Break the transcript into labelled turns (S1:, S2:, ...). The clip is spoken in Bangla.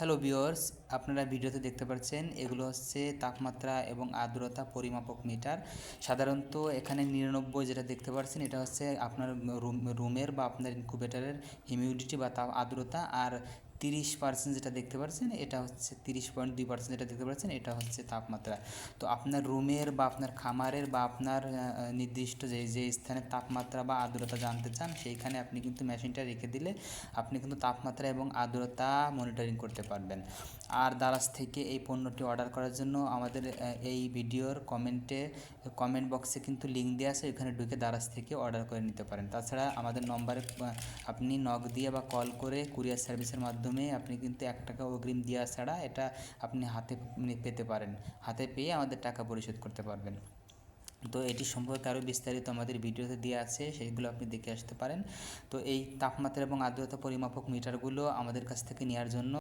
S1: হ্যালো ভিউয়ার্স, আপনারা ভিডিওতে দেখতে পাচ্ছেন এগুলো হচ্ছে তাপমাত্রা এবং আর্দ্রতা পরিমাপক মিটার। সাধারণত এখানে 99 যেটা দেখতে পাচ্ছেন এটা হচ্ছে আপনার রুমের বা আপনার ইনকিউবেটরের হিউমিডিটি বা আর্দ্রতা, আর 30% যেটা দেখতে পাচ্ছেন এটা হচ্ছে 30.2% যেটা দেখতে পাচ্ছেন এটা হচ্ছে তাপমাত্রা। তো আপনার রুমের বা আপনার খামারের বা আপনার নির্দিষ্ট যে স্থানের তাপমাত্রা বা আর্দ্রতা জানতে চান সেইখানে আপনি কিন্তু মেশিনটা রেখে দিলে আপনি কিন্তু তাপমাত্রা এবং আর্দ্রতা মনিটরিং করতে পারবেন। আর দারাজ থেকে এই পণ্যটি অর্ডার করার জন্য আমাদের এই ভিডিওর কমেন্ট বক্সে কিন্তু লিঙ্ক দেওয়া আছে, ওখানে ঢুকে দারাজ থেকে অর্ডার করে নিতে পারেন। তাছাড়া আমাদের নম্বরে আপনি নক দিয়ে বা কল করে কুরিয়ার সার্ভিসের মাধ্যমে আপনি কিন্তু 1 টাকা অগ্রিম দেওয়া ছাড়া এটা আপনি হাতে পেতে পারেন, হাতে পেয়ে আমাদের টাকা পরিশোধ করতে পারবেন। তো এটি সম্পর্কে আরও বিস্তারিত আমাদের ভিডিওতে দেওয়া আছে, সেইগুলো আপনি দেখে আসতে পারেন। তো এই তাপমাত্রা এবং আর্দ্রতা পরিমাপক মিটারগুলো আমাদের কাছ থেকে নেওয়ার জন্য